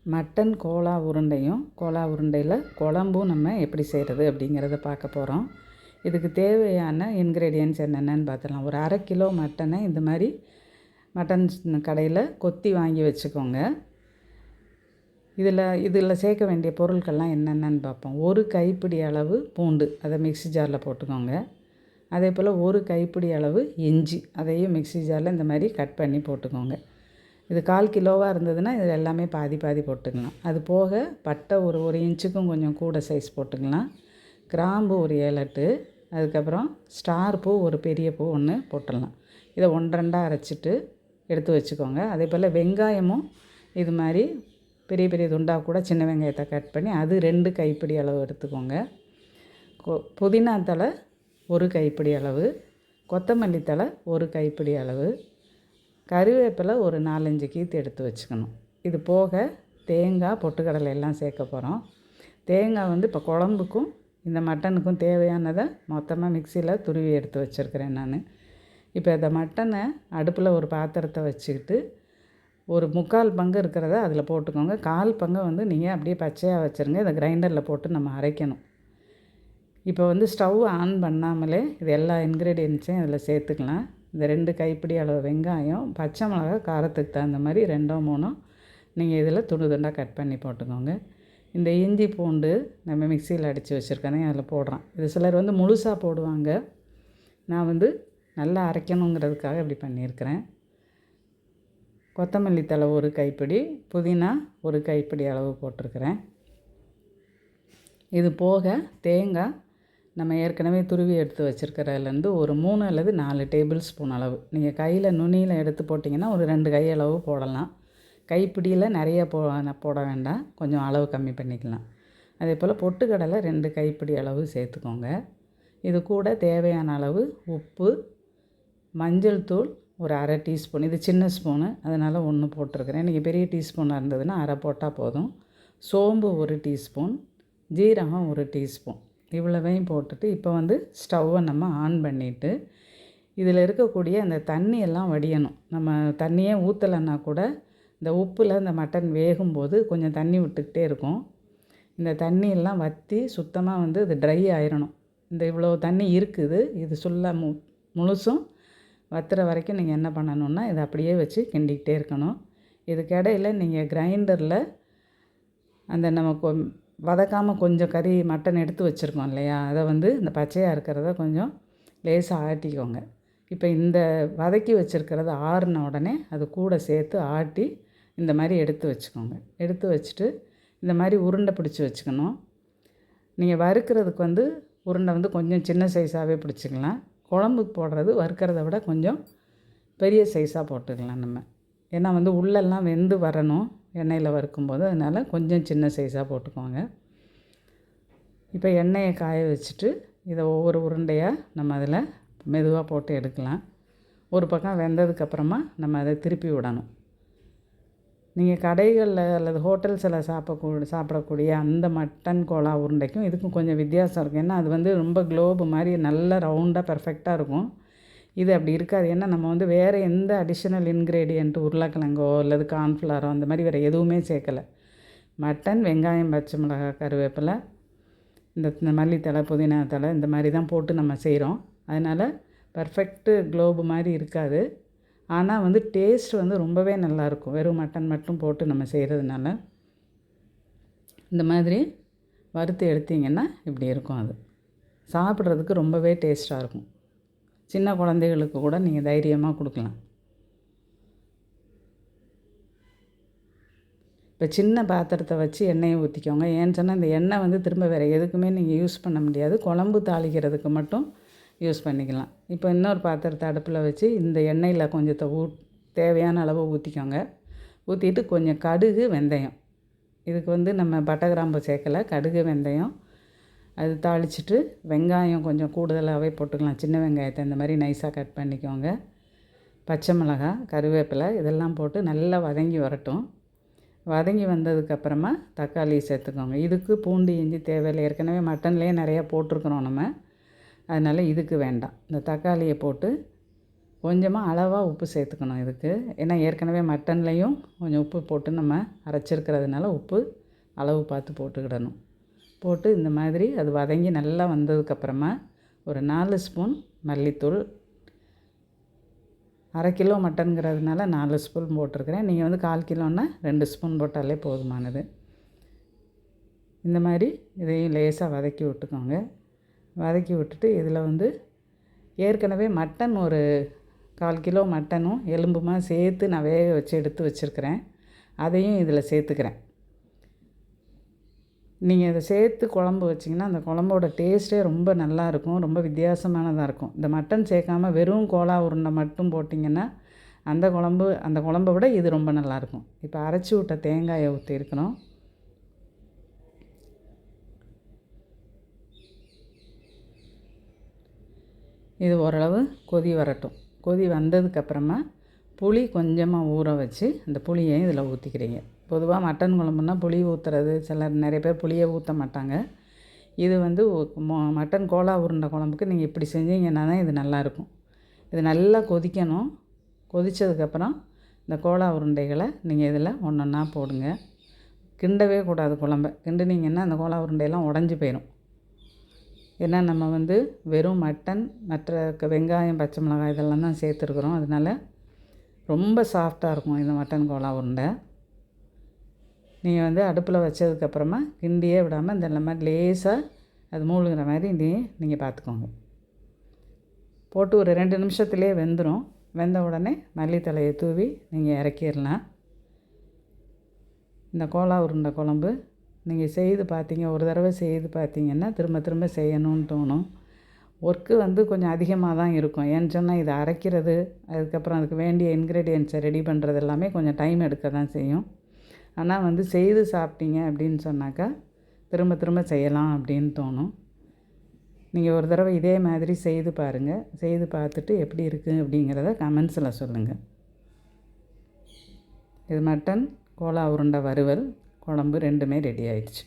Mutton Cola உருண்டையும் Cola உருண்டையில் குழம்பும் நம்ம எப்படி செய்கிறது அப்படிங்கிறத பார்க்க போகிறோம். இதுக்கு தேவையான இன்க்ரீடியன்ட்ஸ் என்னென்னு பார்த்துடலாம். ஒரு 1/2 கிலோ மட்டனை இந்த மாதிரி மட்டன் கடையில் கொத்தி வாங்கி வச்சுக்கோங்க. இதில் சேர்க்க வேண்டிய பொருட்கள்லாம் என்னென்னு பார்ப்போம். ஒரு கைப்பிடி அளவு பூண்டு, அதை மிக்ஸி ஜாரில் போட்டுக்கோங்க. அதே போல் ஒரு கைப்பிடி அளவு இஞ்சி, அதையும் மிக்ஸி ஜாரில் இந்த மாதிரி கட் பண்ணி போட்டுக்கோங்க. இது 1/4 கிலோவாக இருந்ததுன்னா இது எல்லாமே பாதி பாதி போட்டுக்கலாம். அது போக பட்டை ஒரு இன்ச்சுக்கும் கொஞ்சம் கூட சைஸ் போட்டுக்கலாம். கிராம்பு ஒரு 7-8, அதுக்கப்புறம் ஸ்டார் பூ ஒரு பெரிய பூ ஒன்று போட்டுடலாம். இதை 1-2 அரைச்சிட்டு எடுத்து வச்சுக்கோங்க. அதே போல் வெங்காயமும் இது மாதிரி பெரிய பெரிய துண்டாக கூட சின்ன வெங்காயத்தை கட் பண்ணி அது 2 கைப்பிடி அளவு எடுத்துக்கோங்க. புதினா தழை 1 கைப்பிடி அளவு, கொத்தமல்லி தழை 1 கைப்பிடி அளவு, கருவேப்பிலை ஒரு 4-5 கீத்து எடுத்து வச்சுக்கணும். இது போக தேங்காய், பொட்டுக்கடலை எல்லாம் சேர்க்க போகிறோம். தேங்காய் இப்போ குழம்புக்கும் இந்த மட்டனுக்கும் தேவையானதை மொத்தமாக மிக்சியில் துருவி எடுத்து வச்சுருக்கிறேன் நான். இப்போ இந்த மட்டனை அடுப்பில் ஒரு பாத்திரத்தை வச்சுக்கிட்டு ஒரு 3/4 பங்கு இருக்கிறத அதில் போட்டுக்கோங்க. 1/4 பங்கை நீங்கள் அப்படியே பச்சையாக வச்சுருங்க. இதை கிரைண்டரில் போட்டு நம்ம அரைக்கணும். இப்போ ஸ்டவ் ஆன் பண்ணாமலே இது எல்லா இன்க்ரீடியன்ட்ஸையும் இதில் சேர்த்துக்கலாம். இந்த 2 கைப்பிடி அளவு வெங்காயம், பச்சை மிளகா காரத்துக்கு தகுந்த மாதிரி 2-3 நீங்கள் இதில் துண்டாக கட் பண்ணி போட்டுக்கோங்க. இந்த இஞ்சி பூண்டு நம்ம மிக்சியில் அடித்து வச்சுருக்கேனே அதில் போடுறேன். இது சிலர் முழுசாக போடுவாங்க. நான் நல்லா அரைக்கணுங்கிறதுக்காக இப்படி பண்ணியிருக்கிறேன். கொத்தமல்லி தழை 1 கைப்பிடி, புதினா 1 கைப்பிடி அளவு போட்டிருக்கிறேன். இது போக தேங்காய் நம்ம ஏற்கனவே துருவி எடுத்து வச்சுருக்கிறதுலேருந்து ஒரு 3 அல்லது 4 டேபிள் ஸ்பூன் அளவு. நீங்கள் கையில் நுனியில் எடுத்து போட்டிங்கன்னா ஒரு 2 கை அளவு போடலாம். கைப்பிடியில் நிறைய போட வேண்டாம், கொஞ்சம் அளவு கம்மி பண்ணிக்கலாம். அதே போல் பொட்டுக்கடலை 2 கைப்பிடி அளவு சேர்த்துக்கோங்க. இது கூட தேவையான அளவு உப்பு, மஞ்சள் தூள் ஒரு 1/2 டீஸ்பூன். இது சின்ன ஸ்பூனு அதனால் 1 போட்டிருக்கிறேன். நீங்கள் பெரிய டீஸ்பூனாக இருந்ததுன்னா 1/2 போட்டால் போதும். சோம்பு 1 டீஸ்பூன், ஜீரகம் 1 டீஸ்பூன், இவ்வளவையும் போட்டுட்டு இப்போ ஸ்டவ்வை நம்ம ஆன் பண்ணிவிட்டு இதில் இருக்கக்கூடிய அந்த தண்ணியெல்லாம் வடியணும். நம்ம தண்ணியே ஊற்றலைன்னா கூட இந்த உப்பில் இந்த மட்டன் வேகும்போது கொஞ்சம் தண்ணி விட்டுக்கிட்டே இருக்கும். இந்த தண்ணியெல்லாம் வற்றி சுத்தமாக இது ட்ரை ஆயிடணும். இந்த இவ்வளோ தண்ணி இருக்குது, இது முழுசும் வற்றுற வரைக்கும் நீங்கள் என்ன பண்ணணுன்னா இதை அப்படியே வச்சு கிண்டிக்கிட்டே இருக்கணும். இதுக்கிடையில் நீங்கள் கிரைண்டரில் அந்த நமக்கு வதக்காமல் கொஞ்சம் கறி மட்டன் எடுத்து வச்சுருக்கோம் இல்லையா, அதை இந்த பச்சையாக இருக்கிறத கொஞ்சம் லேசாக ஆட்டிக்கோங்க. இப்போ இந்த வதக்கி வச்சுருக்கிறத ஆறின உடனே அது கூட சேர்த்து ஆட்டி இந்த மாதிரி எடுத்து வச்சுக்கோங்க. எடுத்து வச்சுட்டு இந்த மாதிரி உருண்டை பிடிச்சி வச்சுக்கணும். நீங்கள் வறுக்கிறதுக்கு உருண்டை கொஞ்சம் சின்ன சைஸாகவே பிடிச்சிக்கலாம். குழம்புக்கு போடுறது வறுக்கிறத விட கொஞ்சம் பெரிய சைஸாக போட்டுக்கலாம் நம்ம. ஏன்னா உள்ளெல்லாம் வெந்து வரணும் எண்ணெயில் வறுக்கும்போது, அதனால் கொஞ்சம் சின்ன சைஸாக போட்டுக்கோங்க. இப்போ எண்ணெயை காய வச்சுட்டு இதை ஒவ்வொரு உருண்டையாக நம்ம அதில் மெதுவாக போட்டு எடுக்கலாம். ஒரு பக்கம் வெந்ததுக்கப்புறமா நம்ம அதை திருப்பி விடணும். நீங்கள் கடைகளில் அல்லது ஹோட்டல்ஸில் சாப்பிடக்கூடிய அந்த மட்டன் கோலா உருண்டைக்கும் இதுக்கும் கொஞ்சம் வித்தியாசம் இருக்குது. ஏன்னா அது ரொம்ப குளோபு மாதிரி நல்ல ரவுண்டாக பர்ஃபெக்டாக இருக்கும். இது அப்படி இருக்காது. ஏன்னா நம்ம வேறு எந்த அடிஷ்னல் இன்க்ரீடியன்ட் உருளைக்கிழங்கோ அல்லது கார்ன்ஃப்ளவரோ அந்த மாதிரி வேறு எதுவுமே சேர்க்கலை. மட்டன், வெங்காயம், பச்சை மிளகாய், கருவேப்பிலை, இந்த மல்லித்தழை, புதினா தழை இந்த மாதிரி தான் போட்டு நம்ம செய்கிறோம். அதனால் பர்ஃபெக்ட்டு குளோபு மாதிரி இருக்காது. ஆனால் டேஸ்ட் ரொம்பவே நல்லாயிருக்கும். வெறும் மட்டன் மட்டும் போட்டு நம்ம செய்கிறதுனால இந்த மாதிரி வறுத்து எடுத்திங்கன்னா இப்படி இருக்கும். அது சாப்பிட்றதுக்கு ரொம்பவே டேஸ்ட்டாக இருக்கும். சின்ன குழந்தைகளுக்கு கூட நீங்கள் தைரியமாக கொடுக்கலாம். இப்போ சின்ன பாத்திரத்தை வச்சு எண்ணெயை ஊற்றிக்கோங்க. ஏன்னு சொன்னால் இந்த எண்ணெய் திரும்ப வேறு எதுக்குமே நீங்கள் யூஸ் பண்ண முடியாது. குழம்பு தாளிக்கிறதுக்கு மட்டும் யூஸ் பண்ணிக்கலாம். இப்போ இன்னொரு பாத்திரத்தை அடுப்பில் வச்சு இந்த எண்ணெயில் கொஞ்சத்தை தேவையான அளவு ஊற்றிக்கோங்க. ஊற்றிட்டு கொஞ்சம் கடுகு, வெந்தயம், இதுக்கு நம்ம பட்டை கிராம்பு சேர்க்கலை, கடுகு வெந்தயம் அது தாளிச்சிட்டு வெங்காயம் கொஞ்சம் கூடுதலாகவே போட்டுக்கலாம். சின்ன வெங்காயத்தை இந்த மாதிரி நைஸாக கட் பண்ணிக்கோங்க. பச்சை மிளகாய், கருவேப்பிலை இதெல்லாம் போட்டு நல்லா வதங்கி வரட்டும். வதங்கி வந்ததுக்கப்புறமா தக்காளி சேர்த்துக்கோங்க. இதுக்கு பூண்டு, இஞ்சி தேவையில்லை. ஏற்கனவே மட்டன்லேயே நிறையா போட்டிருக்கிறோம் நம்ம, அதனால் இதுக்கு வேண்டாம். இந்த தக்காளியை போட்டு கொஞ்சமாக அளவாக உப்பு சேர்த்துக்கணும் இதுக்கு. ஏன்னா ஏற்கனவே மட்டன்லேயும் கொஞ்சம் உப்பு போட்டு நம்ம அரைச்சிருக்கிறதுனால உப்பு அளவு பார்த்து போட்டுக்கிடணும். போட்டு இந்த மாதிரி அது வதங்கி நல்லா வந்ததுக்கப்புறமா ஒரு 4 ஸ்பூன் மல்லித்தூள், 1/2 கிலோ மட்டனுங்கிறதுனால 4 ஸ்பூன் போட்டிருக்கிறேன். நீங்கள் வந்து 1/4 கிலோன்னா 2 ஸ்பூன் போட்டாலே போதுமானது. இந்த மாதிரி இதையும் லேசாக வதக்கி விட்டுக்கோங்க. வதக்கி விட்டுட்டு இதில் வந்து ஏற்கனவே மட்டன் ஒரு 1/4 கிலோ மட்டனும் எலும்புமா சேர்த்து நான் வேக வச்சு எடுத்து வச்சுருக்கிறேன். அதையும் இதில் சேர்த்துக்கிறேன். நீங்கள் இதை சேர்த்து குழம்பு வச்சிங்கன்னா அந்த குழம்போட டேஸ்ட்டே ரொம்ப நல்லாயிருக்கும். ரொம்ப வித்தியாசமானதாக இருக்கும். இந்த மட்டன் சேர்க்காமல் வெறும் கோலா உருண்டை மட்டும் போட்டிங்கன்னா அந்த குழம்பை விட இது ரொம்ப நல்லாயிருக்கும். இப்போ அரைச்சி விட்ட தேங்காயை ஊற்றிருக்கணும். இது ஓரளவு கொதி வரட்டும். கொதி வந்ததுக்கப்புறமா புளி கொஞ்சமாக ஊற வச்சு அந்த புளியையும் இதில் ஊற்றிக்கிறீங்க. பொதுவாக மட்டன் குழம்புனா புளி ஊற்றுறது நிறைய பேர் புளியை ஊற்ற மாட்டாங்க. இது வந்து மட்டன் கோலா உருண்டை குழம்புக்கு நீங்கள் இப்படி செஞ்சீங்கன்னா தான் இது நல்லாயிருக்கும். இது நல்லா கொதிக்கணும். கொதித்ததுக்கப்புறம் இந்த கோலா உருண்டைகளை நீங்கள் இதில் ஒன்றா போடுங்க. கிண்டவே கூடாது குழம்ப. கிண்டுனீங்கன்னா அந்த கோலா உருண்டையெல்லாம் உடஞ்சி போயிடும். ஏன்னா நம்ம வந்து வெறும் மட்டன், மற்ற வெங்காயம், பச்சை மிளகாய் இதெல்லாம் தான் சேர்த்துருக்குறோம். அதனால் ரொம்ப சாஃப்டாக இருக்கும் இந்த மட்டன் கோலா உருண்டை. நீங்கள் வந்து அடுப்பில் வச்சதுக்கப்புறமா கிண்டியே விடாமல் இந்த மாதிரி லேசாக அது மூழ்கிற மாதிரி நீங்கள் பார்த்துக்கோங்க. போட்டு ஒரு 2 நிமிஷத்துலேயே வெந்துடும். வெந்த உடனே மல்லித்தழையை தூவி நீங்கள் இறக்கிடலாம். இந்த கோலா உருண்டை குழம்பு நீங்கள் செய்து பார்த்தீங்க, ஒரு தடவை செய்து பார்த்தீங்கன்னா திரும்ப திரும்ப செய்யணும்னு தோணும். ஒர்க்கு வந்து கொஞ்சம் அதிகமாக தான் இருக்கும். ஏன்னு சொன்னால் இதை அரைக்கிறது, அதுக்கப்புறம் அதுக்கு வேண்டிய இன்க்ரீடியன்ட்ஸை ரெடி பண்ணுறது எல்லாமே கொஞ்சம் டைம் எடுக்க தான் செய்யும். ஆனால் வந்து செய்து சாப்பிட்டீங்க அப்படின்னு சொன்னாக்கா திரும்ப திரும்ப செய்யலாம் அப்படின்னு தோணும். நீங்கள் ஒரு தடவை இதே மாதிரி செய்து பாருங்கள். செய்து பார்த்துட்டு எப்படி இருக்குது அப்படிங்கிறத கமெண்ட்ஸில் சொல்லுங்கள். இது மட்டன் கோலா உருண்டை வறுவல் குழம்பு 2மே ரெடி ஆயிடுச்சு.